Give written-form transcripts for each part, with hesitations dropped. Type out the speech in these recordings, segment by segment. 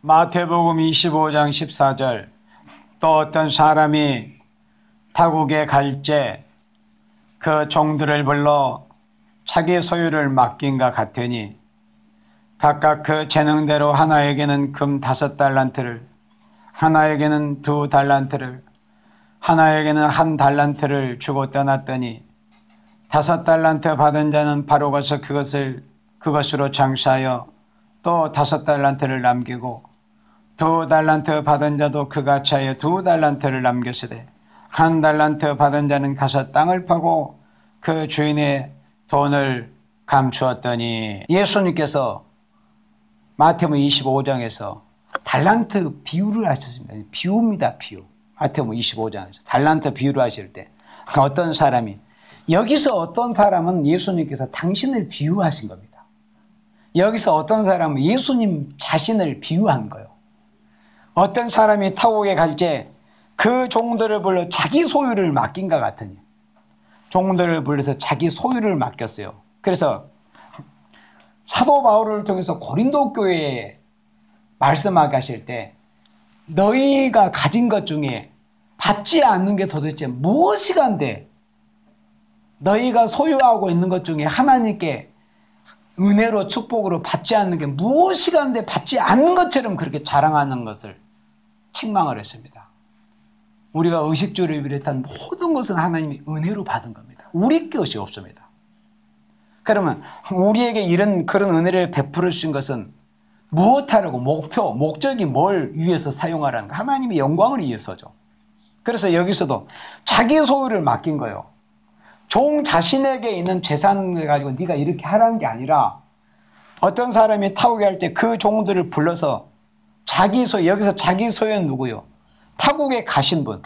마태복음 25장 14절 또 어떤 사람이 타국에 갈제 그 종들을 불러 자기 소유를 맡긴과 같으니 각각 그 재능대로 하나에게는 금 5달란트를 하나에게는 2달란트를 하나에게는 1달란트를 주고 떠났더니 5달란트 받은 자는 바로 가서 그것으로 장사하여 또 5달란트를 남기고 2달란트 받은 자도 그같이 하여 2달란트를 남겼으되 1달란트 받은 자는 가서 땅을 파고 그 주인의 돈을 감추었더니 예수님께서 마태복음 25장에서 달란트 비유를 하셨습니다. 비유입니다. 비유. 마태복음 25장에서 달란트 비유를 하실 때 어떤 사람이 여기서 어떤 사람은 예수님께서 당신을 비유하신 겁니다. 여기서 어떤 사람은 예수님 자신을 비유한 거예요. 어떤 사람이 타국에 갈 때 그 종들을 불러 자기 소유를 맡긴과 같으니 종들을 불러서 자기 소유를 맡겼어요. 그래서 사도 바울을 통해서 고린도 교회에 말씀하게 하실 때 너희가 가진 것 중에 받지 않는 게 도대체 무엇이간데 너희가 소유하고 있는 것 중에 하나님께 은혜로 축복으로 받지 않는 게 무엇이간데 받지 않는 것처럼 그렇게 자랑하는 것을 책망을 했습니다. 우리가 의식주를 비롯한 모든 것은 하나님이 은혜로 받은 겁니다. 우리 것이 없습니다. 그러면 우리에게 그런 은혜를 베풀어 주신 것은 무엇하라고 목적이 뭘 위해서 사용하라는 거 하나님의 영광을 위해서죠. 그래서 여기서도 자기 소유를 맡긴 거예요. 종 자신에게 있는 재산을 가지고 네가 이렇게 하라는 게 아니라 어떤 사람이 타국에 할 때 그 종들을 불러서 자기 소유, 여기서 자기 소유는 누구요? 타국에 가신 분.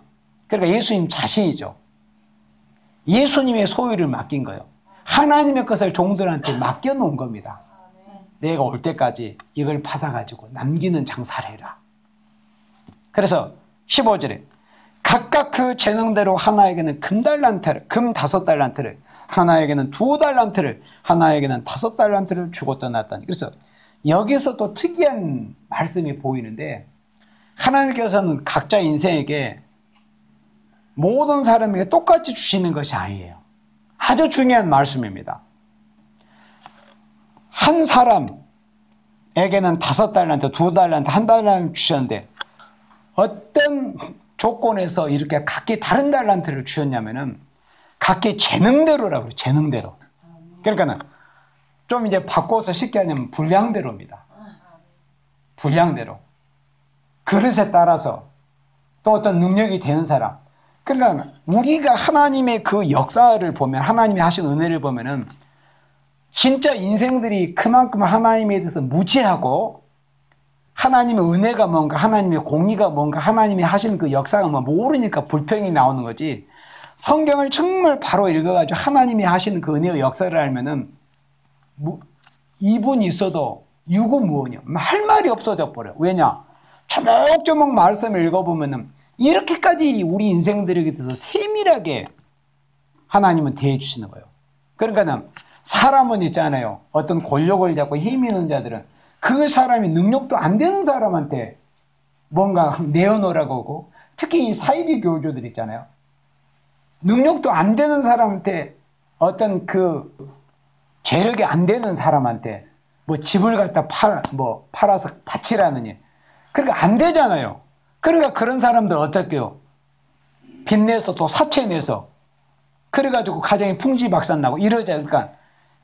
그러니까 예수님 자신이죠. 예수님의 소유를 맡긴 거예요. 하나님의 것을 종들한테 맡겨놓은 겁니다. 내가 올 때까지 이걸 받아가지고 남기는 장사를 해라. 그래서 15절에 각각 그 재능대로 하나에게는 금 5달란트를 하나에게는 2달란트를 하나에게는 5달란트를 주고 떠났다니. 그래서 여기서 또 특이한 말씀이 보이는데 하나님께서는 각자 인생에게 모든 사람에게 똑같이 주시는 것이 아니에요. 아주 중요한 말씀입니다. 한 사람에게는 5달란트, 2달란트, 1달란트 주셨는데 어떤 조건에서 이렇게 각기 다른 달란트를 주셨냐면은 각기 재능대로라고 그래요. 재능대로. 그러니까는 좀 이제 바꿔서 쉽게 하냐면 분량대로입니다. 분량대로. 그릇에 따라서 또 어떤 능력이 되는 사람. 그러니까 우리가 하나님의 그 역사를 보면 하나님이 하신 은혜를 보면은 진짜 인생들이 그만큼 하나님에 대해서 무지하고 하나님의 은혜가 뭔가 하나님의 공의가 뭔가 하나님이 하신 그 역사가 뭐 모르니까 불평이 나오는 거지. 성경을 정말 바로 읽어가지고 하나님이 하시는 그 은혜의 역사를 알면은 이분이 있어도 유구무원이요. 할 말이 없어져 버려요. 왜냐? 조목조목 말씀을 읽어보면은 이렇게까지 우리 인생들에게 대해서 세밀하게 하나님은 대해주시는 거예요. 그러니까는 사람은 있잖아요. 어떤 권력을 잡고 힘 있는 자들은 그 사람이 능력도 안 되는 사람한테 뭔가 내어놓으라고 하고 특히 이 사이비 교주들 있잖아요. 능력도 안 되는 사람한테 어떤 그 재력이 안 되는 사람한테 뭐 집을 갖다 팔아서 바치라느니 그러니까 안 되잖아요. 그러니까 그런 사람들 어떻게 해요? 빚내서 또 사채내서 그래가지고 가정이 풍지박산나고 이러자. 그러니까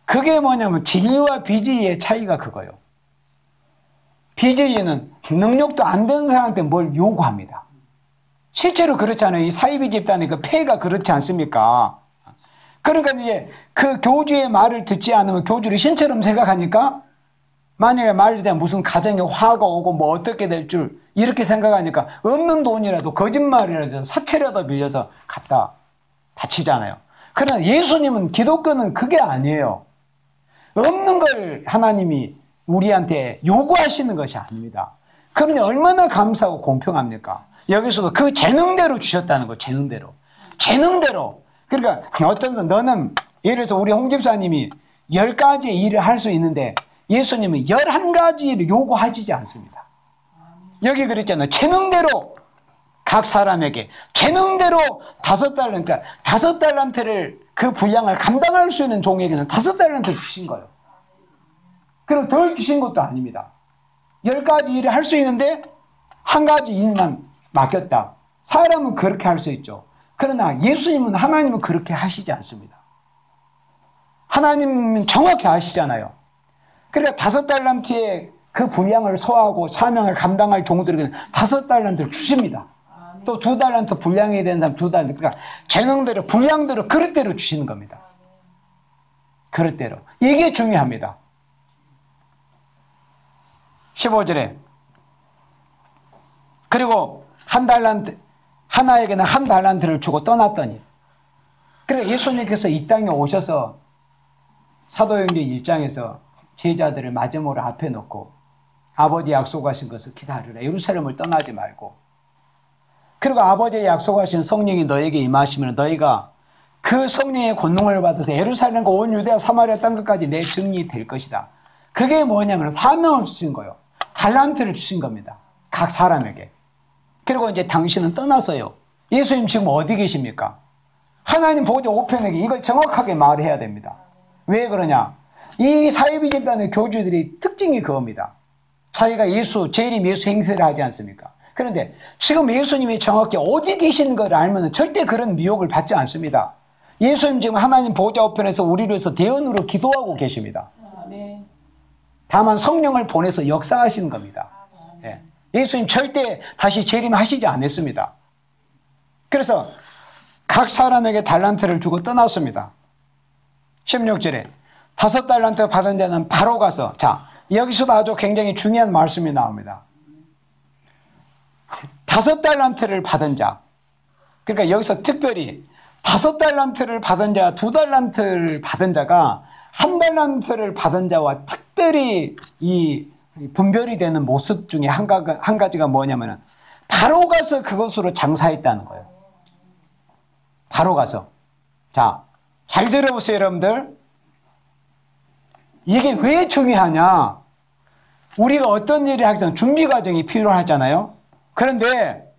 그게 뭐냐면 진리와 비진리의 차이가 그거예요. 비진리는 능력도 안 되는 사람한테 뭘 요구합니다. 실제로 그렇잖아요. 이 사이비 집단의 그 폐해가 그렇지 않습니까? 그러니까 이제 그 교주의 말을 듣지 않으면 교주를 신처럼 생각하니까 만약에 말에 대한 무슨 가정에 화가 오고 뭐 어떻게 될 줄 이렇게 생각하니까 없는 돈이라도 거짓말이라도 사채라도 빌려서 갖다 바치잖아요. 그러나 예수님은 기독교는 그게 아니에요. 없는 걸 하나님이 우리한테 요구하시는 것이 아닙니다. 그러니 얼마나 감사하고 공평합니까? 여기서도 그 재능대로 주셨다는 거. 재능대로. 그러니까 어떤 사람 너는 예를 들어서 우리 홍 집사님이 10가지의 일을 할 수 있는데 예수님은 11가지를 요구하시지 않습니다. 여기 그랬잖아요. 재능대로 각 사람에게 재능대로 5달란트, 그러니까 5달란트를 그 분량을 감당할 수 있는 종에게는 5달란트 주신 거예요. 그리고 덜 주신 것도 아닙니다. 10가지 일을 할 수 있는데 한 가지 일만 맡겼다. 사람은 그렇게 할 수 있죠. 그러나 예수님은, 하나님은 그렇게 하시지 않습니다. 하나님은 정확히 아시잖아요. 그러니까 5달란트의 그 분량을 소화하고 사명을 감당할 종들에게는 5달란트를 주십니다. 또 2달란트 분량이 되는 사람 2달란트. 그러니까 재능대로, 분량대로, 그릇대로 주시는 겁니다. 그릇대로. 이게 중요합니다. 15절에 그리고 1달란트, 하나에게는 1달란트를 주고 떠났더니, 그러니까 예수님께서 이 땅에 오셔서 사도행전 1장에서 제자들을 마지막으로 앞에 놓고 아버지 약속하신 것을 기다리라. 예루살렘을 떠나지 말고. 그리고 아버지의 약속하신 성령이 너에게 임하시면 너희가 그 성령의 권능을 받아서 예루살렘과 온 유대와 사마리아 땅끝까지 내 증인이 될 것이다. 그게 뭐냐면 사명을 주신 거예요. 달란트를 주신 겁니다. 각 사람에게. 그리고 이제 당신은 떠났어요. 예수님 지금 어디 계십니까? 하나님 보좌 우편에게. 이걸 정확하게 말해야 됩니다. 왜 그러냐? 이 사이비 집단의 교주들이 특징이 그겁니다. 자기가 예수, 재림 예수 행세를 하지 않습니까? 그런데 지금 예수님이 정확히 어디 계신 걸 알면 절대 그런 미혹을 받지 않습니다. 예수님 지금 하나님 보좌 우편에서 우리를 위해서 대언으로 기도하고 계십니다. 다만 성령을 보내서 역사하시는 겁니다. 예수님 절대 다시 재림하시지 않았습니다. 그래서 각 사람에게 달란트를 주고 떠났습니다. 16절에 5달란트 받은 자는 바로 가서, 자, 여기서도 아주 굉장히 중요한 말씀이 나옵니다. 5달란트를 받은 자, 그러니까 여기서 특별히 5달란트를 받은 자, 2달란트를 받은 자가 1달란트를 받은 자와 특별히 이 분별이 되는 모습 중에 한 가지가 뭐냐면 바로 가서 그것으로 장사했다는 거예요. 바로 가서. 자, 잘 들어보세요, 여러분들. 이게 왜 중요하냐? 우리가 어떤 일을 하기 전에 준비 과정이 필요하잖아요. 그런데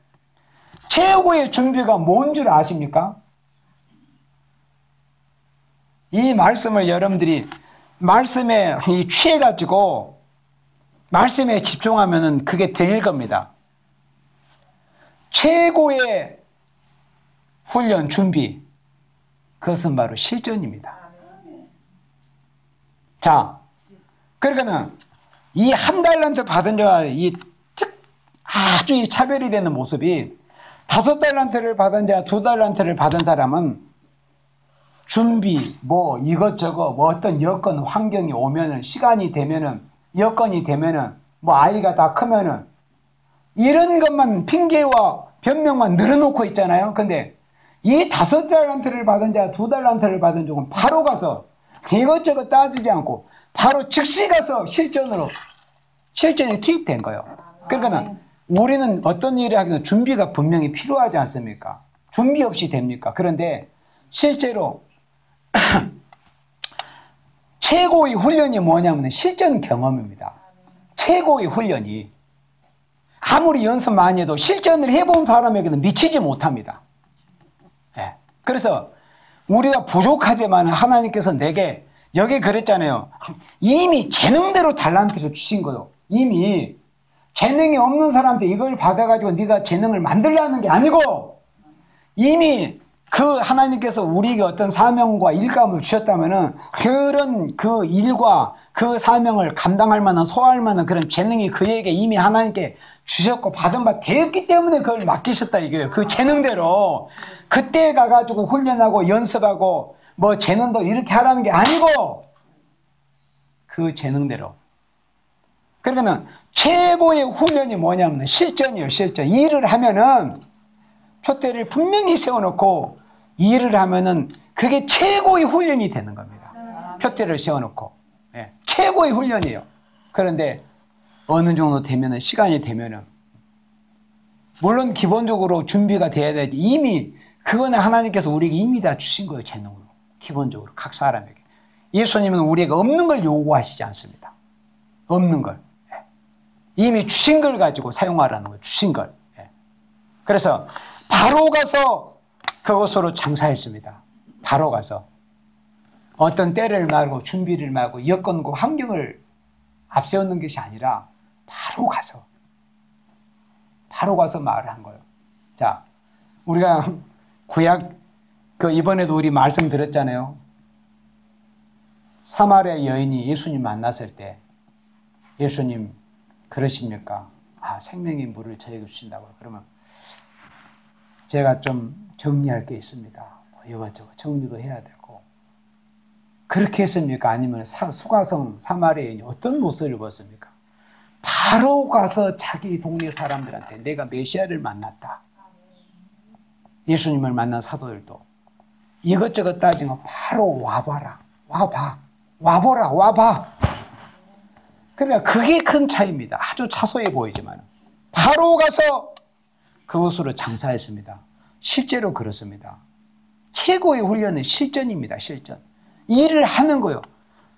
최고의 준비가 뭔 줄 아십니까? 이 말씀을 여러분들이 말씀에 취해가지고 말씀에 집중하면 그게 될 겁니다. 최고의 훈련, 준비, 그것은 바로 실전입니다. 자, 그러니까는 이 1달란트 받은 자와 아주 이 차별이 되는 모습이 5달란트를 받은 자, 2달란트를 받은 사람은 준비, 뭐 이것저것, 뭐 어떤 여건, 환경이 오면은, 시간이 되면은, 여건이 되면은, 뭐 아이가 다 크면은, 이런 것만 핑계와 변명만 늘어놓고 있잖아요. 근데 이 5달란트를 받은 자, 2달란트를 받은 쪽은 바로 가서 이것저것 따지지 않고 바로 즉시 가서 실전에 투입된 거예요. 그러니까 우리는 어떤 일을 하기 전에 준비가 분명히 필요하지 않습니까? 준비 없이 됩니까? 그런데 실제로 최고의 훈련이 뭐냐면 실전 경험입니다. 최고의 훈련이. 아무리 연습 많이 해도 실전을 해본 사람에게는 미치지 못합니다. 네. 그래서 우리가 부족하지만 하나님께서 내게, 여기 그랬잖아요. 이미 재능대로 달란트를 주신 거예요. 이미 재능이 없는 사람한테 이걸 받아가지고 네가 재능을 만들라는 게 아니고, 이미 그 하나님께서 우리에게 어떤 사명과 일감을 주셨다면은 그런 그 일과 그 사명을 감당할 만한, 소화할 만한 그런 재능이 그에게 이미 하나님께 주셨고 받은 바 되었기 때문에 그걸 맡기셨다 이거예요. 그 재능대로. 그때 가가지고 훈련하고 연습하고 뭐 재능도 이렇게 하라는 게 아니고 그 재능대로. 그러니까 최고의 훈련이 뭐냐면 실전이에요. 실전. 일을 하면은 표대를 분명히 세워놓고 일을 하면은 그게 최고의 훈련이 되는 겁니다. 표대를 세워놓고. 네. 최고의 훈련이에요. 그런데 어느 정도 되면은, 시간이 되면은, 물론 기본적으로 준비가 돼야 되지. 이미 그거는 하나님께서 우리에게 이미 다 주신 거예요. 재능으로. 기본적으로 각 사람에게. 예수님은 우리에게 없는 걸 요구하시지 않습니다. 없는 걸. 네. 이미 주신 걸 가지고 사용하라는 거예요. 주신 걸. 그래서 바로 가서 그곳으로 장사했습니다. 바로 가서. 어떤 때를 말고 준비를 말고 여건과 환경을 앞세우는 것이 아니라 바로 가서 말을 한 거예요. 자, 우리가 구약 이번에도 우리 말씀 들었잖아요. 사마리아 여인이 예수님 만났을 때 예수님 그러십니까? 생명의 물을 저에게 주신다고요. 그러면 제가 좀 정리할 게 있습니다. 이것저것 정리도 해야 되고. 그렇게 했습니까? 아니면 수가성 사마리아 여인이 어떤 모습을 보았습니까? 바로 가서 자기 동네 사람들한테 내가 메시아를 만났다. 예수님을 만난 사도들도 이것저것 따지면 바로 와봐라. 와봐. 그러니까 그게 큰 차이입니다. 아주 차소해 보이지만 바로 가서 그곳으로 장사했습니다. 실제로 그렇습니다. 최고의 훈련은 실전입니다. 실전. 일을 하는 거예요.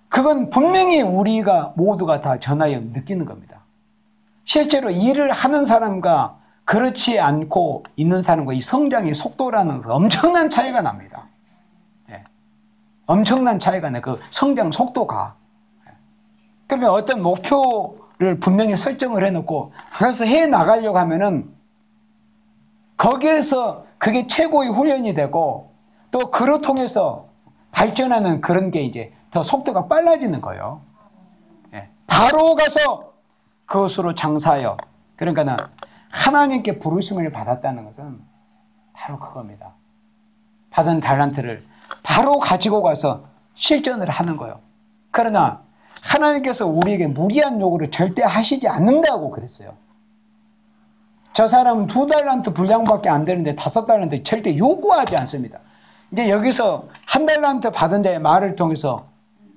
그건 분명히 우리가 모두가 다 전하여 느끼는 겁니다. 실제로 일을 하는 사람과 그렇지 않고 있는 사람과 이 성장의 속도라는 것은 엄청난 차이가 납니다. 엄청난 차이가 나요. 그 성장 속도가. 그러면 어떤 목표를 분명히 설정을 해놓고 그래서 해 나가려고 하면은 거기에서 그게 최고의 훈련이 되고 또 그로 통해서 발전하는 그런 게 이제 더 속도가 빨라지는 거예요. 바로 가서 그것으로 장사하여. 그러니까 하나님께 부르심을 받았다는 것은 바로 그겁니다. 받은 달란트를 바로 가지고 가서 실전을 하는 거예요. 그러나 하나님께서 우리에게 무리한 요구를 절대 하시지 않는다고 그랬어요. 저 사람은 2달란트 분량밖에 안 되는데 5달란트 절대 요구하지 않습니다. 이제 여기서 1달란트 받은 자의 말을 통해서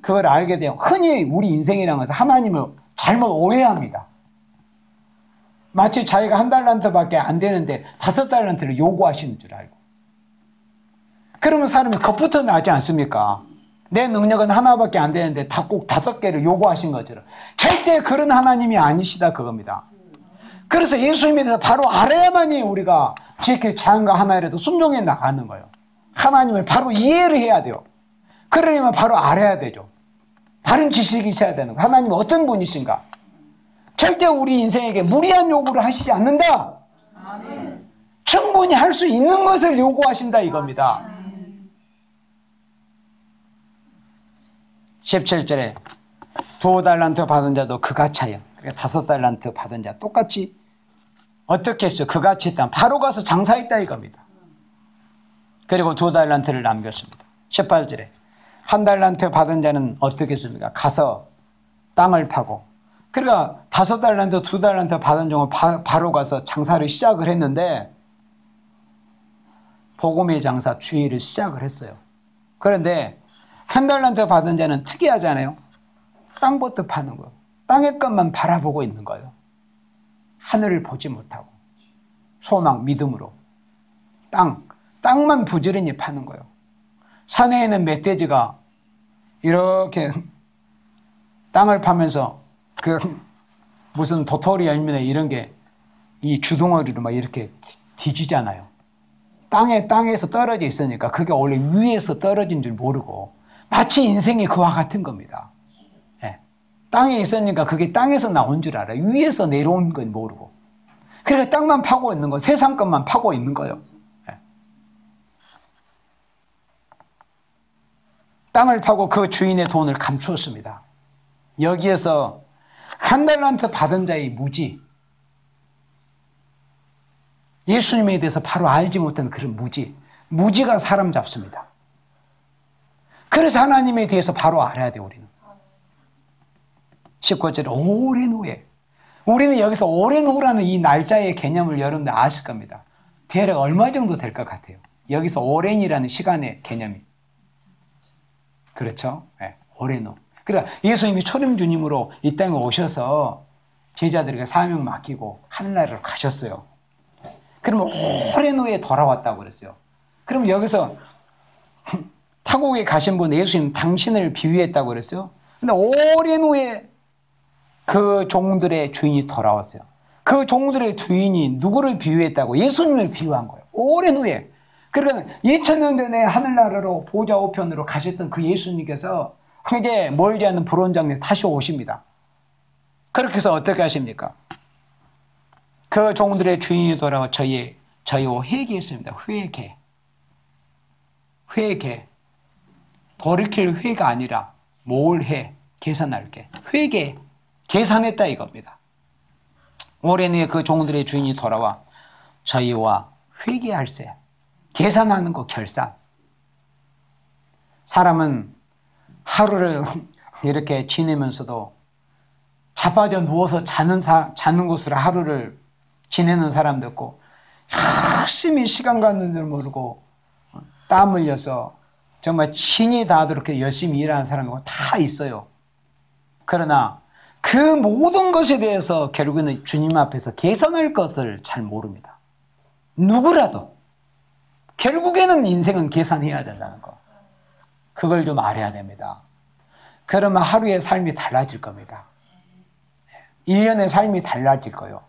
그걸 알게 돼요. 흔히 우리 인생이라는 것은 하나님을 잘못 오해합니다. 마치 자기가 1달란트밖에 안 되는데 5달란트를 요구하시는 줄 알고. 그러면 사람이 겁부터 나지 않습니까? 내 능력은 하나밖에 안 되는데 꼭 5개를 요구하신 것처럼. 절대 그런 하나님이 아니시다 그겁니다. 그래서 예수님에 대해서 바로 알아야만이 우리가 지킬 자연과 하나라도 순종해 나가는 거예요. 하나님을 바로 이해를 해야 돼요. 그러려면 바로 알아야 되죠. 바른 지식이 있어야 되는 거예요. 하나님은 어떤 분이신가? 절대 우리 인생에게 무리한 요구를 하시지 않는다. 아멘. 충분히 할 수 있는 것을 요구하신다 이겁니다. 17절에 2달란트 받은 자도 그같이요. 5달란트 받은 자 똑같이 어떻게 했어요? 그같이 했다. 바로 가서 장사했다 이겁니다. 그리고 2달란트를 남겼습니다. 18절에 1달란트 받은 자는 어떻게 했습니까? 가서 땅을 파고. 그러니까 5달란트, 2달란트 받은 종은 바로 가서 장사를 시작을 했는데 복음의 장사 주의를 시작을 했어요. 그런데 1달란트 받은 자는 특이하잖아요. 땅부터 파는 거예요. 땅의 것만 바라보고 있는 거예요. 하늘을 보지 못하고 소망, 믿음으로 땅만 부지런히 파는 거예요. 산에 있는 멧돼지가 이렇게 땅을 파면서 무슨 도토리 열매나 이런 게 이 주둥어리로 막 이렇게 뒤지잖아요. 땅에서 떨어져 있으니까 그게 원래 위에서 떨어진 줄 모르고 마치 인생이 그와 같은 겁니다. 땅에 있으니까 그게 땅에서 나온 줄 알아요. 위에서 내려온 건 모르고. 그러니까 땅만 파고 있는 거예요. 세상 것만 파고 있는 거예요. 땅을 파고 그 주인의 돈을 감추었습니다. 여기에서 1달란트 받은 자의 무지, 예수님에 대해서 바로 알지 못한 그런 무지가 사람 잡습니다. 그래서 하나님에 대해서 바로 알아야 돼요. 우리는 19절에 오랜 후에, 우리는 여기서 오랜 후라는 이 날짜의 개념을 여러분들 아실 겁니다. 대략 얼마 정도 될 것 같아요? 여기서 오랜이라는 시간의 개념이. 그렇죠? 네, 오랜 후. 그러니까 예수님이 초림주님으로 이 땅에 오셔서 제자들에게 사명 맡기고 하늘나라로 가셨어요. 그러면 오랜 후에 돌아왔다고 그랬어요. 그럼 여기서 타국에 가신 분 예수님 당신을 비유했다고 그랬어요. 근데 오랜 후에 그 종들의 주인이 돌아왔어요. 그 종들의 주인이 누구를 비유했다고? 예수님을 비유한 거예요. 오랜 후에. 그러니까 2000년 전에 하늘나라로 보좌 우편으로 가셨던 그 예수님께서 이제 멀지 않은 불온장에 다시 오십니다. 그렇게 해서 어떻게 하십니까? 그 종들의 주인이 돌아와 저희와 회개했습니다. 회개. 돌이킬 회가 아니라 뭘 해? 계산할게. 회개. 계산했다 이겁니다. 오랜 후에 그 종들의 주인이 돌아와 저희와 회개할세. 계산하는 거 결산. 사람은 하루를 이렇게 지내면서도 자빠져 누워서 자는 곳으로 하루를 지내는 사람도 있고 열심히 시간 가는 줄 모르고 땀 흘려서 정말 신이 다하도록 열심히 일하는 사람이 다 있어요. 그러나 그 모든 것에 대해서 결국에는 주님 앞에서 계산할 것을 잘 모릅니다. 누구라도 결국에는 인생은 계산해야 된다는 거. 그걸 좀 알아야 됩니다. 그러면 하루의 삶이 달라질 겁니다. 1년의 삶이 달라질 거예요.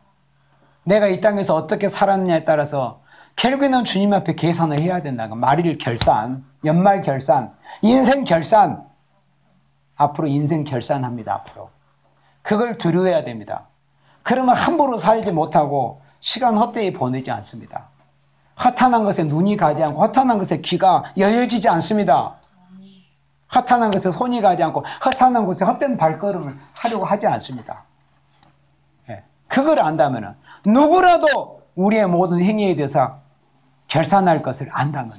내가 이 땅에서 어떻게 살았느냐에 따라서 결국에는 주님 앞에 계산을 해야 된다는 거. 말일 결산, 연말 결산, 인생 결산. 앞으로 인생 결산합니다. 앞으로. 그걸 두려워해야 됩니다. 그러면 함부로 살지 못하고 시간 헛되이 보내지 않습니다. 허탄한 것에 눈이 가지 않고 허탄한 것에 귀가 여여지지 않습니다. 허탄한 것에 손이 가지 않고 허탄한 곳에 헛된 발걸음을 하려고 하지 않습니다. 그걸 안다면 누구라도 우리의 모든 행위에 대해서 결산할 것을 안다면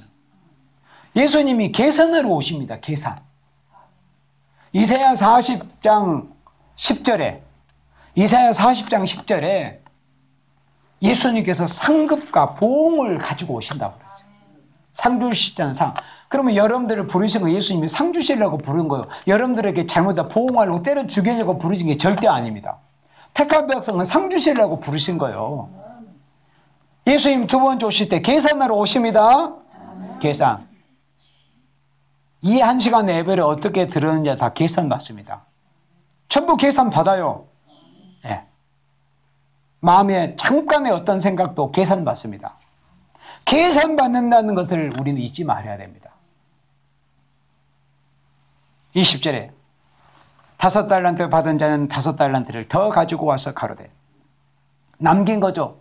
예수님이 계산으로 오십니다. 계산. 이사야 40장 10절에 이사야 40장 10절에 예수님께서 상급과 보응을 가지고 오신다고 그랬어요. 상 주시자는 상. 그러면 여러분들을 부르신 거 예수님이 상 주시려고 부른 거예요. 여러분들에게 잘못다 보응하려고 때려 죽이려고 부르신 게 절대 아닙니다. 택한 백성은 상 주시려고 부르신 거예요. 예수님 두 번째 오실 때 계산하러 오십니다. 계산. 이 1시간 예배를 어떻게 들었는지 다 계산 받습니다. 전부 계산 받아요. 네. 마음에 잠깐의 어떤 생각도 계산 받습니다. 계산 받는다는 것을 우리는 잊지 말아야 됩니다. 20절에 5달란트 받은 자는 5달란트를 더 가지고 와서 가로되 남긴 거죠.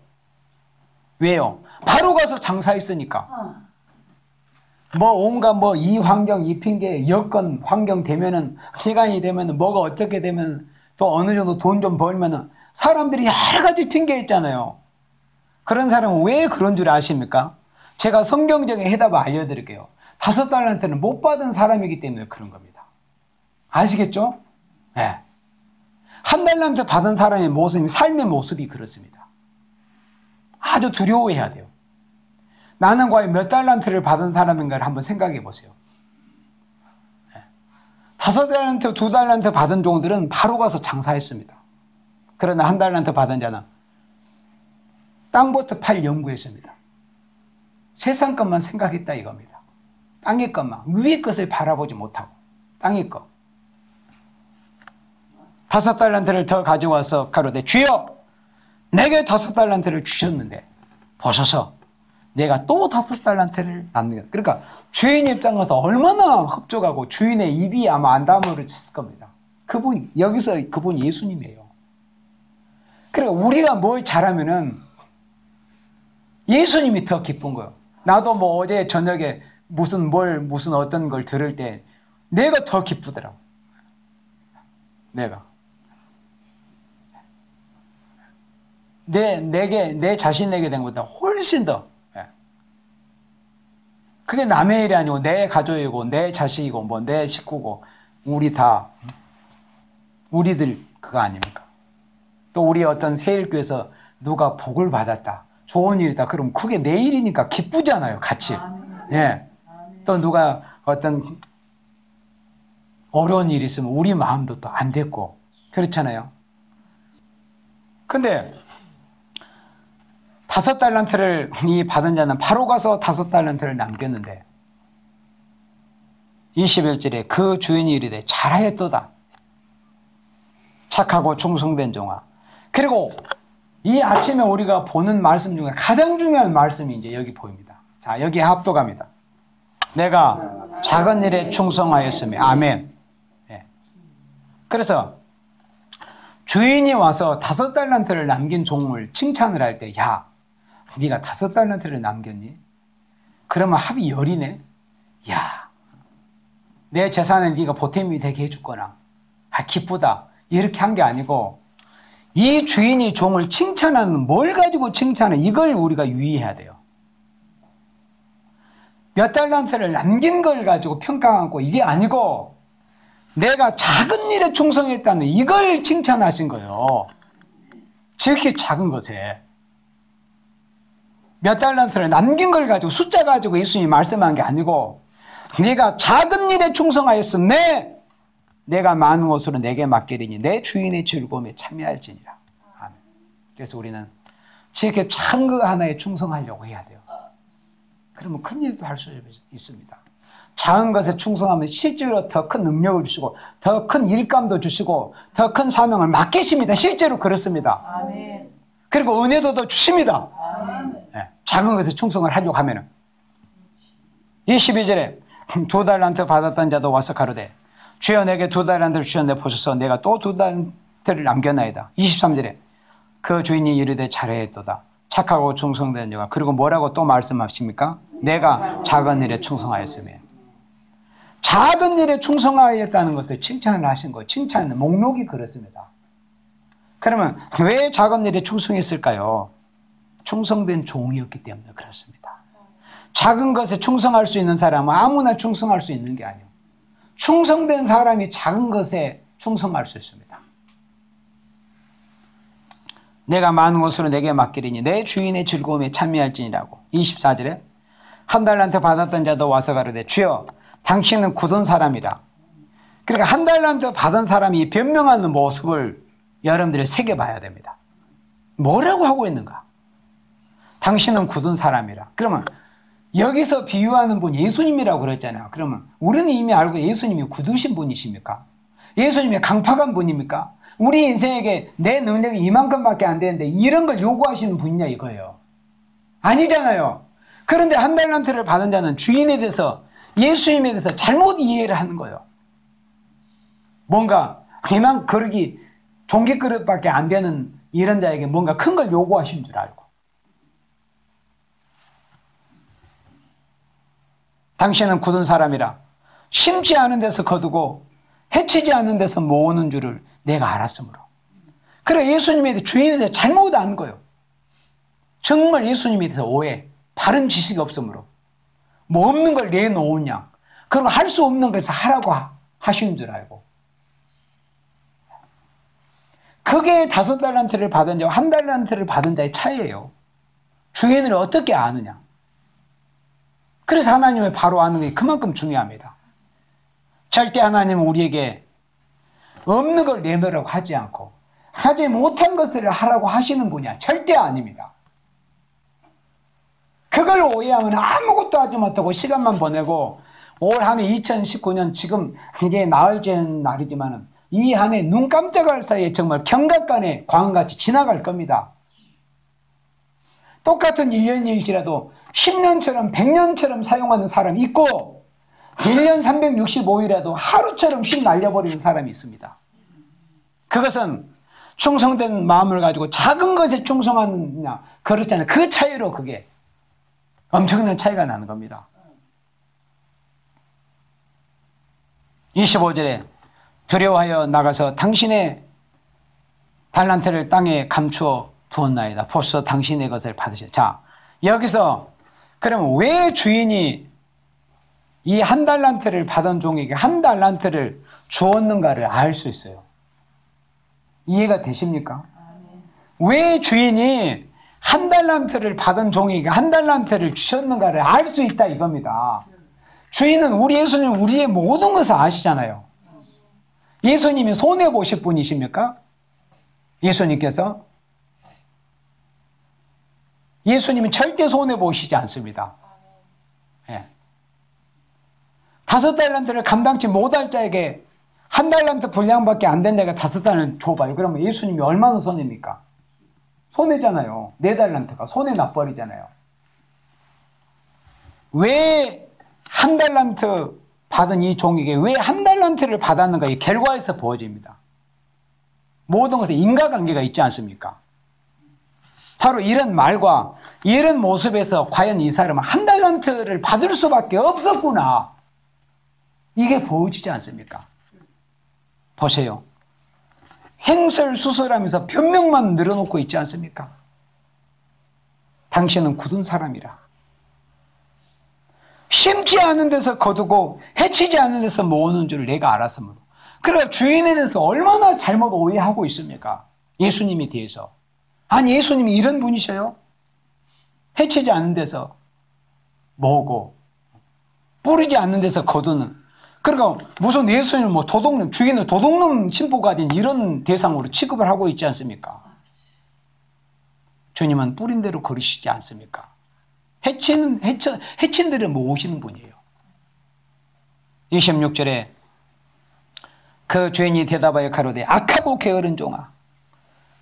왜요? 바로 가서 장사했으니까. 온갖 이 환경, 이 핑계, 여건, 환경 되면은, 시간이 되면은, 뭐가 어떻게 되면, 또 어느 정도 돈 좀 벌면은, 사람들이 여러 가지 핑계 있잖아요. 그런 사람은 왜 그런 줄 아십니까? 제가 성경적인 해답을 알려드릴게요. 5달란트는 못 받은 사람이기 때문에 그런 겁니다. 아시겠죠? 네. 1달란트 받은 사람의 모습이, 삶의 모습이 그렇습니다. 아주 두려워해야 돼요. 나는 과연 몇 달란트를 받은 사람인가를 한번 생각해 보세요. 5달란트, 2달란트 받은 종들은 바로 가서 장사했습니다. 그러나 1달란트 받은 자는 땅부터 팔 연구했습니다. 세상 것만 생각했다 이겁니다. 땅의 것만, 위의 것을 바라보지 못하고 땅의 것. 5달란트를 더 가져와서 가로되 주여 내게 5달란트를 주셨는데 보소서 내가 또 5달란트를 남기겠다. 그러니까 주인 입장에서 얼마나 흡족하고 주인의 입이 아마 안 다물어졌을 겁니다. 여기서 그분이 예수님이에요. 그러니까 우리가 뭘 잘하면은 예수님이 더 기쁜 거예요. 나도 어제 저녁에 무슨 어떤 걸 들을 때 내가 더 기쁘더라고. 내가. 내 자신에게 된 것보다 훨씬 더. 그게 남의 일이 아니고 내 가족이고 내 자식이고 내 식구고 우리들 그거 아닙니까? 또 우리 어떤 세일교에서 누가 복을 받았다. 좋은 일이다. 그럼 그게 내 일이니까 기쁘잖아요. 같이. 예. 또 누가 어떤 어려운 일이 있으면 우리 마음도 또 안 됐고 그렇잖아요. 근데 5달란트를 이 받은 자는 바로 가서 5달란트를 남겼는데 21절에 그 주인이 이르되 잘하였도다. 착하고 충성된 종아. 그리고 이 아침에 우리가 보는 말씀 중에 가장 중요한 말씀이 이제 여기 보입니다. 자, 여기에 합독합니다. 내가 작은 일에 충성하였으며. 아멘. 네. 그래서 주인이 와서 5달란트를 남긴 종을 칭찬을 할 때, 야, 네가 5달란트를 남겼니? 그러면 합이 10이네. 야, 내 재산에 네가 보탬이 되게 해줄 거나. 아, 기쁘다. 이렇게 한 게 아니고, 이 주인이 종을 칭찬하는, 뭘 가지고 칭찬해? 이걸 우리가 유의해야 돼요. 몇 달란트를 남긴 걸 가지고 평가하고 이게 아니고, 내가 작은 일에 충성했다는 이걸 칭찬하신 거예요. 지극히 작은 것에. 몇 달란트를 남긴 걸 가지고 숫자 가지고 예수님이 말씀한 게 아니고, 네가 작은 일에 충성하였음에 내가 많은 것으로 내게 맡기리니 내 주인의 즐거움에 참여할지니라. 아멘. 그래서 우리는 지극히 작은 거 하나에 충성하려고 해야 돼요. 그러면 큰 일도 할 수 있습니다. 작은 것에 충성하면 실제로 더 큰 능력을 주시고 더 큰 일감도 주시고 더 큰 사명을 맡기십니다. 실제로 그렇습니다. 아멘. 그리고 은혜도 더 주십니다. 아멘. 네, 작은 것에 충성을 하려고 하면은. 22절에 2달란트 받았던 자도 와서 가로되 주여 내게 2달란트를 주셨는데 보소서 내가 또 2달란트를 남겨나이다. 23절에 그 주인이 이르되 잘하였도다. 착하고 충성된 자가. 그리고 뭐라고 또 말씀하십니까? 내가 작은 일에 충성하였으며. 작은 일에 충성하였다는 것을 칭찬을 하신 거예요. 칭찬은 목록이 그렇습니다. 그러면 왜 작은 일에 충성했을까요? 충성된 종이었기 때문에 그렇습니다. 작은 것에 충성할 수 있는 사람은 아무나 충성할 수 있는 게 아니에요. 충성된 사람이 작은 것에 충성할 수 있습니다. 내가 많은 것으로 내게 맡기리니 내 주인의 즐거움에 참여할지니라고. 24절에 1달란트 받았던 자도 와서 가로되 주여 당신은 굳은 사람이라. 그러니까 1달란트 받은 사람이 변명하는 모습을 여러분들이 새겨봐야 됩니다. 뭐라고 하고 있는가? 당신은 굳은 사람이라. 그러면 여기서 비유하는 분 예수님이라고 그랬잖아요. 그러면 우리는 이미 알고 예수님이 굳으신 분이십니까? 예수님이 강팍한 분입니까? 우리 인생에게 내 능력이 이만큼밖에 안 되는데 이런 걸 요구하시는 분이냐 이거예요. 아니잖아요. 그런데 1달란트를 받은 자는 주인에 대해서 예수님에 대해서 잘못 이해를 하는 거예요. 뭔가 이만 그릇이 종깃 그릇밖에 안 되는 이런 자에게 뭔가 큰 걸 요구하신 줄 알고. 당신은 굳은 사람이라 심지 않은 데서 거두고 해치지 않는 데서 모으는 줄을 내가 알았으므로. 그래 예수님에 대해 주인에 대해 잘못 아는 거예요. 정말 예수님에 대해서 오해, 바른 지식이 없으므로 뭐 없는 걸 내놓으냐, 그리고 할 수 없는 것을 하라고 하시는 줄 알고. 그게 5달란트를 받은 자와 1달란트를 받은 자의 차이예요. 주인을 어떻게 아느냐. 그래서 하나님을 바로 아는 게 그만큼 중요합니다. 절대 하나님은 우리에게 없는 걸 내놓으라고 하지 않고 하지 못한 것을 하라고 하시는 분이야. 절대 아닙니다. 그걸 오해하면 아무것도 하지 못하고 시간만 보내고 올 한 해 2019년 지금 이제 나흘째 날이지만 이 한 해 눈 깜짝할 사이에 정말 경각간에 광같이 지나갈 겁니다. 똑같은 1년일지라도 10년처럼 100년처럼 사용하는 사람이 있고 1년 365일에도 하루처럼 휙 날려버리는 사람이 있습니다. 그것은 충성된 마음을 가지고 작은 것에 충성하느냐 그렇잖아요. 그 차이로 그게 엄청난 차이가 나는 겁니다. 25절에 두려워하여 나가서 당신의 달란트를 땅에 감추어 두었나이다. 벌써 당신의 것을 받으셨. 자, 여기서 그러면 왜 주인이 이 1달란트를 받은 종에게 1달란트를 주었는가를 알 수 있어요. 이해가 되십니까? 왜 주인이 1달란트를 받은 종에게 1달란트를 주셨는가를 알 수 있다 이겁니다. 주인은 우리 예수님 우리의 모든 것을 아시잖아요. 예수님이 손해보실 분이십니까? 예수님께서? 예수님은 절대 손해보시지 않습니다. 예. 5달란트를 감당치 못할 자에게 한 달란트 분량밖에 안 된 자가 5달을 줘봐요. 그러면 예수님이 얼마나 손해입니까? 손해잖아요. 4달란트가 손해 나버리잖아요. 왜 한 달란트 받은 이 종에게 왜 한 달란트를 받았는가? 이 결과에서 보여집니다. 모든 것에 인과관계가 있지 않습니까? 바로 이런 말과 이런 모습에서 과연 이 사람은 한 달란트를 받을 수밖에 없었구나. 이게 보여지지 않습니까? 보세요. 횡설수설하면서 변명만 늘어놓고 있지 않습니까? 당신은 굳은 사람이라. 심지 않은 데서 거두고 해치지 않은 데서 모으는 줄 내가 알았으므로. 그러니까 주인에 대해서 얼마나 잘못 오해하고 있습니까? 예수님에 대해서. 아니 예수님이 이런 분이셔요? 해치지 않는 데서 모으고 뿌리지 않는 데서 거두는. 그러니까 무슨 예수님은 뭐 도둑놈, 주인은 도둑놈 심보 가진 이런 대상으로 취급을 하고 있지 않습니까? 주님은 뿌린 대로 거르시지 않습니까? 해친 대로 모으시는 분이에요. 26절에 그 주인이 대답하여 가로되 악하고 게으른 종아,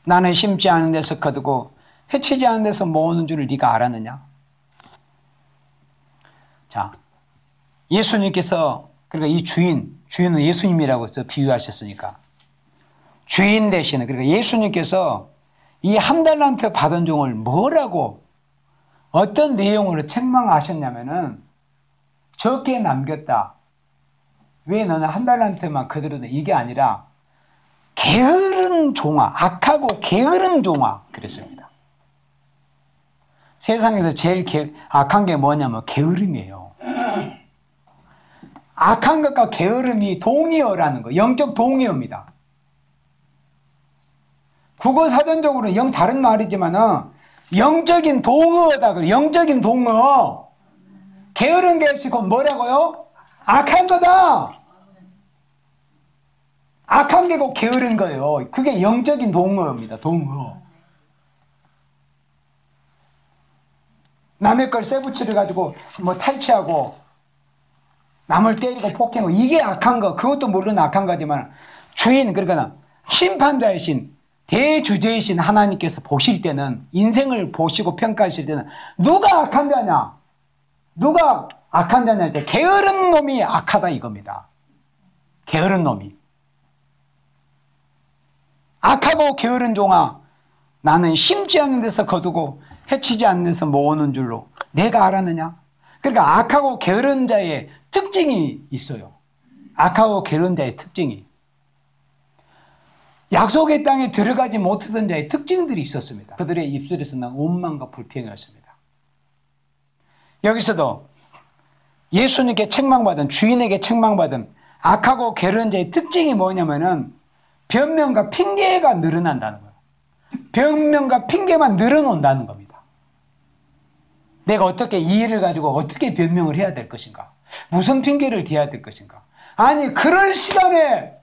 나는 심지 않은 데서 거두고 해치지 않은 데서 모으는 줄을 네가 알았느냐? 자, 예수님께서 그러니까 이 주인은 예수님이라고 비유하셨으니까 주인 대신에 그러니까 예수님께서 이 한 달란트 받은 종을 뭐라고 어떤 내용으로 책망하셨냐면은 적게 남겼다. 왜 너는 한 달란트만 그대로 돼? 이게 아니라 게으른 종아, 악하고 게으른 종아 그랬습니다. 세상에서 제일 악한 게 뭐냐면 게으름이에요. 악한 것과 게으름이 동의어라는 거, 영적 동의어입니다. 국어 사전적으로는 영 다른 말이지만은 영적인 동어다 그래. 영적인 동어. 게으른 것이 곧 뭐라고요? 악한 거다. 악한 게 곧 게으른 거예요. 그게 영적인 동어입니다. 동어. 남의 걸 쇠붙이를 가지고 뭐 탈취하고 남을 때리고 폭행하고 이게 악한 거. 그것도 물론 악한 거지만 주인 그러니까 심판자이신 대주제이신 하나님께서 보실 때는 인생을 보시고 평가하실 때는 누가 악한 자냐? 누가 악한 자냐 할 때 게으른 놈이 악하다 이겁니다. 게으른 놈이. 악하고 게으른 종아, 나는 심지 않는 데서 거두고 해치지 않는 데서 모으는 줄로 내가 알았느냐? 그러니까 악하고 게으른 자의 특징이 있어요. 악하고 게으른 자의 특징이. 약속의 땅에 들어가지 못하던 자의 특징들이 있었습니다. 그들의 입술에서 난 원망과 불평이었습니다. 여기서도 예수님께 책망받은 주인에게 책망받은 악하고 게으른 자의 특징이 뭐냐면은 변명과 핑계가 늘어난다는 거예요. 변명과 핑계만 늘어놓는다는 겁니다. 내가 어떻게 이 일을 가지고 어떻게 변명을 해야 될 것인가? 무슨 핑계를 대야 될 것인가? 아니 그럴 시간에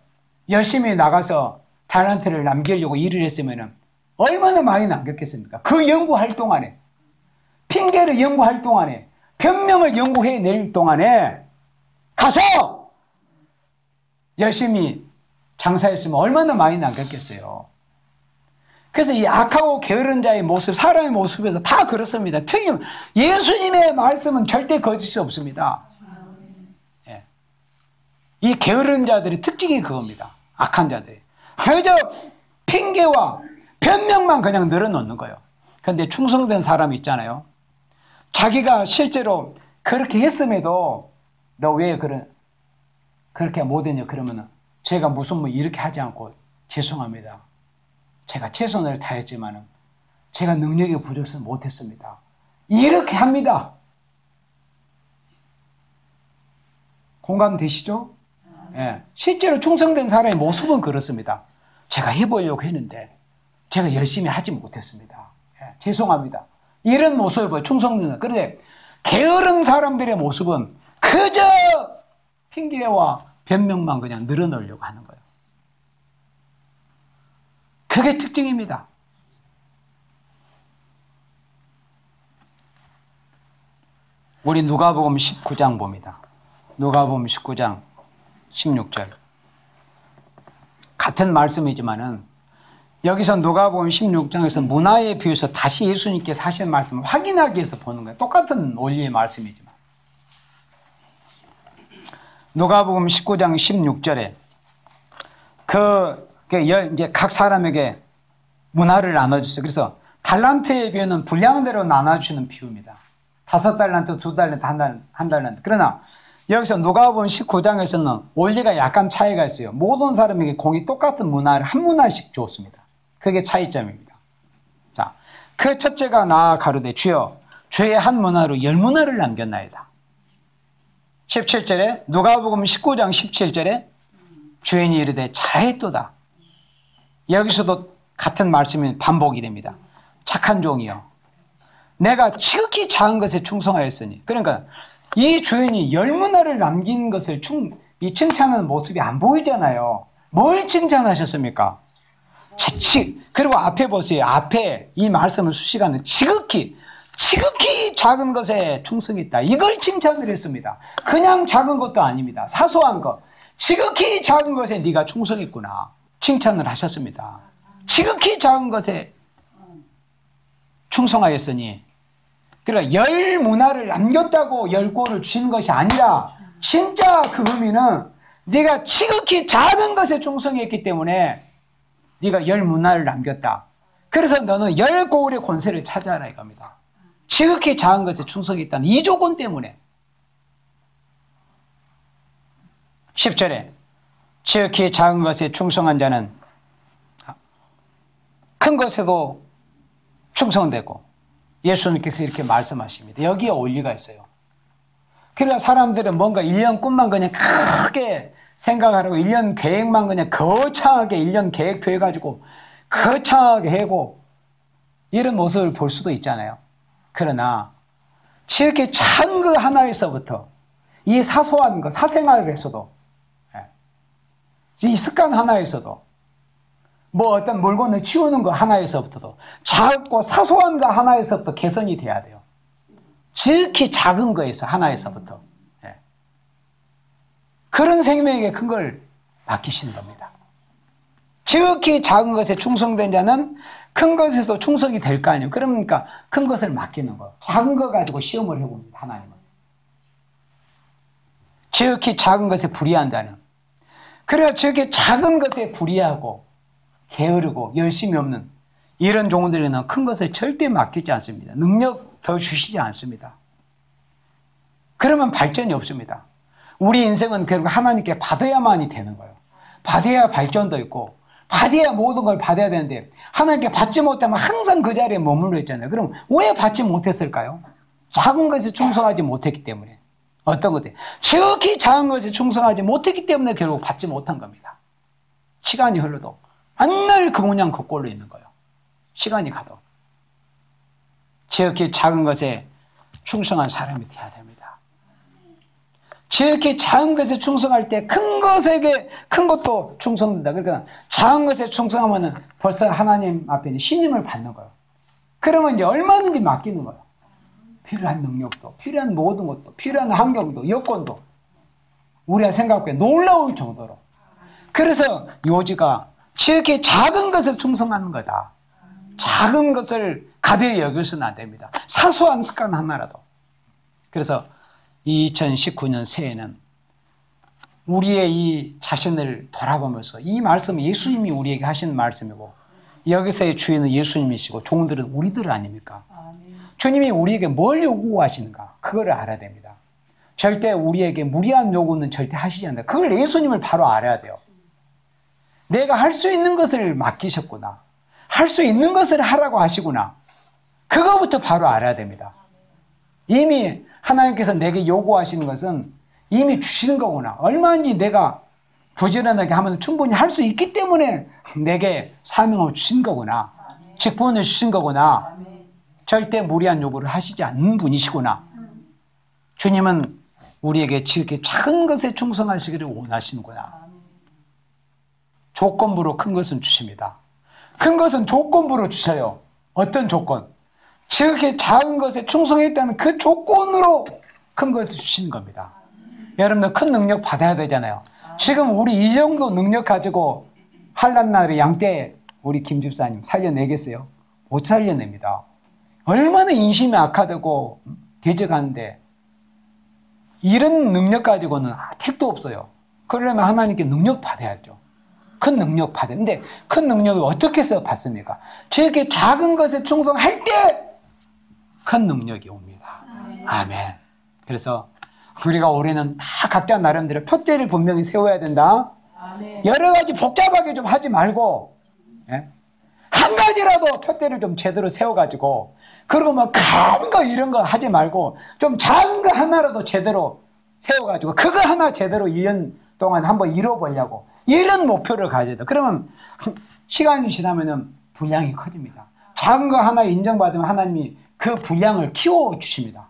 열심히 나가서 달란트를 남기려고 일을 했으면 얼마나 많이 남겼겠습니까? 그 연구할 동안에 핑계를 연구할 동안에 변명을 연구해낼 동안에 가서 열심히 장사했으면 얼마나 많이 남겼겠어요. 그래서 이 악하고 게으른 자의 모습, 사람의 모습에서 다 그렇습니다. 예수님의 말씀은 절대 거짓이 없습니다. 예. 이 게으른 자들의 특징이 그겁니다. 악한 자들이. 그저 핑계와 변명만 그냥 늘어놓는 거예요. 그런데 충성된 사람이 있잖아요. 자기가 실제로 그렇게 했음에도 너 왜 그렇게 못했냐 그러면은 제가 무슨 뭐 이렇게 하지 않고 죄송합니다. 제가 최선을 다했지만은 제가 능력이 부족해서 못했습니다. 이렇게 합니다. 공감되시죠? 예. 실제로 충성된 사람의 모습은 그렇습니다. 제가 해보려고 했는데 제가 열심히 하지 못했습니다. 예. 죄송합니다. 이런 모습을 보여 충성된. 그런데 게으른 사람들의 모습은 그저 핑계와 변명만 그냥 늘어놓으려고 하는 거예요. 그게 특징입니다. 우리 누가복음 19장 봅니다. 누가복음 19장 16절. 같은 말씀이지만은 여기서 누가복음 16장에서 문화에 비유해서 다시 예수님께서 하신 말씀을 확인하기 위해서 보는 거예요. 똑같은 원리의 말씀이지만. 누가복음 19장 16절에 이제 각 사람에게 문화를 나눠주세요. 그래서 달란트의 비유는 분량대로 나눠주시는 비유입니다. 5달란트, 2달란트, 한 달란트. 그러나 여기서 누가복음 19장에서는 원리가 약간 차이가 있어요. 모든 사람에게 공이 똑같은 문화를 한 문화씩 줬습니다. 그게 차이점입니다. 자, 그 첫째가 나아 가로되 주여 주의 한 문화로 10문화를 남겼나이다. 17절에 누가복음 19장 17절에 주인이 이르되 잘하였도다. 여기서도 같은 말씀이 반복이 됩니다. 착한 종이여 내가 지극히 작은 것에 충성하였으니. 그러니까 이 주인이 10문화를 남긴 것을 이 칭찬하는 모습이 안 보이잖아요. 뭘 칭찬하셨습니까? 그리고 앞에 보세요. 앞에 이 말씀을 수식하는 지극히 작은 것에 충성했다. 이걸 칭찬을 했습니다. 그냥 작은 것도 아닙니다. 사소한 것. 지극히 작은 것에 네가 충성했구나. 칭찬을 하셨습니다. 지극히 작은 것에 충성하였으니. 그러니까 10문화를 남겼다고 10골을 주신 것이 아니라 진짜 그 의미는 네가 지극히 작은 것에 충성했기 때문에 네가 10문화를 남겼다. 그래서 너는 10고울의 권세를 차지하라 이겁니다. 지극히 작은 것에 충성했다는 이 조건 때문에. 10절에 지극히 작은 것에 충성한 자는 큰 것에도 충성되고. 예수님께서 이렇게 말씀하십니다. 여기에 원리가 있어요. 그러니까 사람들은 뭔가 1년 꿈만 그냥 크게 생각하라고 1년 계획만 그냥 거창하게 1년 계획표 해가지고 거창하게 하고 이런 모습을 볼 수도 있잖아요. 그러나 지극히 작은 거 하나에서부터 이 사소한 거 사생활에서도 이 습관 하나에서도 뭐 어떤 물건을 치우는 거 하나에서부터도 작고 사소한 거 하나에서부터 개선이 돼야 돼요. 지극히 작은 거에서 하나에서부터. 그런 생명에게 큰 걸 맡기시는 겁니다. 지극히 작은 것에 충성된 자는 큰 것에도 충성이 될 거 아니에요. 그러니까 큰 것을 맡기는 거예요. 작은 거 가지고 시험을 해봅니다. 하나님은. 지극히 작은 것에 불의한 자는. 그래야 지극히 작은 것에 불의하고 게으르고 열심히 없는 이런 종들에는 큰 것을 절대 맡기지 않습니다. 능력 더 주시지 않습니다. 그러면 발전이 없습니다. 우리 인생은 결국 하나님께 받아야만이 되는 거예요. 받아야 발전도 있고 받아야 모든 걸 받아야 되는데 하나님께 받지 못하면 항상 그 자리에 머물러 있잖아요. 그럼 왜 받지 못했을까요? 작은 것에 충성하지 못했기 때문에. 어떤 것들 지극히 작은 것에 충성하지 못했기 때문에 결국 받지 못한 겁니다. 시간이 흘러도 맨날 그 모양 그 꼴로 있는 거예요. 시간이 가도. 지극히 작은 것에 충성한 사람이 되어야 됩니다. 지극히 작은 것에 충성할 때 큰 것에게 큰 것도 충성된다. 그러니까 작은 것에 충성하면 벌써 하나님 앞에 신임을 받는 거예요. 그러면 이제 얼마든지 맡기는 거예요. 필요한 능력도, 필요한 모든 것도, 필요한 환경도, 여건도 우리가 생각해 놀라울 정도로. 그래서 요지가 지극히 작은 것에 충성하는 거다. 작은 것을 가벼이 여겨서는 안 됩니다. 사소한 습관 하나라도. 그래서 2019년 새해는 우리의 이 자신을 돌아보면서 이 말씀은 예수님이 우리에게 하신 말씀이고 여기서의 주인은 예수님이시고 종들은 우리들 아닙니까? 주님이 우리에게 뭘 요구하시는가 그거를 알아야 됩니다. 절대 우리에게 무리한 요구는 절대 하시지 않는다. 그걸 예수님을 바로 알아야 돼요. 내가 할 수 있는 것을 맡기셨구나. 할 수 있는 것을 하라고 하시구나. 그거부터 바로 알아야 됩니다. 이미 하나님께서 내게 요구하시는 것은 이미 주시는 거구나. 얼마든지 내가 부지런하게 하면 충분히 할 수 있기 때문에 내게 사명을 주신 거구나. 직분을 주신 거구나. 절대 무리한 요구를 하시지 않는 분이시구나. 주님은 우리에게 지극히 작은 것에 충성하시기를 원하시는구나. 조건부로 큰 것은 주십니다. 큰 것은 조건부로 주셔요. 어떤 조건? 지극히 작은 것에 충성했다는 그 조건으로 큰 것을 주시는 겁니다. 여러분들 큰 능력 받아야 되잖아요. 지금 우리 이 정도 능력 가지고 한란날에 양떼 우리 김 집사님 살려내겠어요? 못 살려냅니다. 얼마나 인심이 악화되고 대적하는데 이런 능력 가지고는 택도 없어요. 그러려면 하나님께 능력 받아야죠. 큰 능력 받아요. 근데 큰 능력을 어떻게 해서 받습니까? 저렇게 작은 것에 충성할 때 큰 능력이 옵니다. 아멘. 그래서 우리가 올해는 다 각자 나름대로 표대를 분명히 세워야 된다. 여러 가지 복잡하게 좀 하지 말고, 예? 한 가지라도 표대를 좀 제대로 세워가지고, 그리고 뭐 큰 거 이런 거 하지 말고 좀 작은 거 하나라도 제대로 세워가지고 그거 하나 제대로 2년 동안 한번 이뤄보려고 이런 목표를 가져야 돼요. 그러면 시간이 지나면은 분량이 커집니다. 작은 거 하나 인정받으면 하나님이 그 분량을 키워주십니다.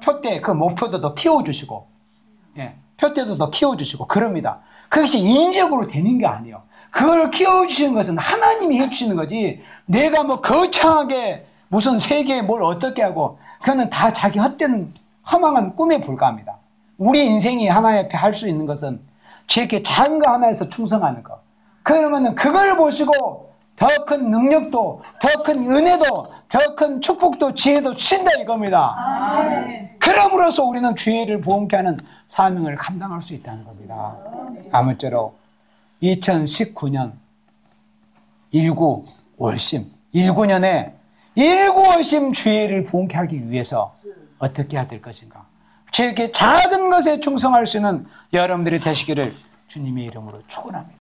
표대 그 목표도 더 키워주시고, 예, 표대도 더 키워주시고 그럽니다. 그것이 인적으로 되는 게 아니에요. 그걸 키워주시는 것은 하나님이 해주시는 거지 내가 뭐 거창하게 무슨 세계에 뭘 어떻게 하고 그거는 다 자기 헛된 허망한 꿈에 불과합니다. 우리 인생이 하나님 앞에 할 수 있는 것은 저렇게 작은 거 하나에서 충성하는 거. 그러면은 그걸 보시고 더 큰 능력도 더 큰 은혜도 더 큰 축복도 지혜도 주신다 이겁니다. 그럼으로써 우리는 주의를 부흥케 하는 사명을 감당할 수 있다는 겁니다. 아무쪼록 2019년 19월심 19년에 19월심 주의를 부흥케 하기 위해서 어떻게 해야 될 것인가. 저렇게 작은 것에 충성할 수 있는 여러분들이 되시기를 주님의 이름으로 축원합니다.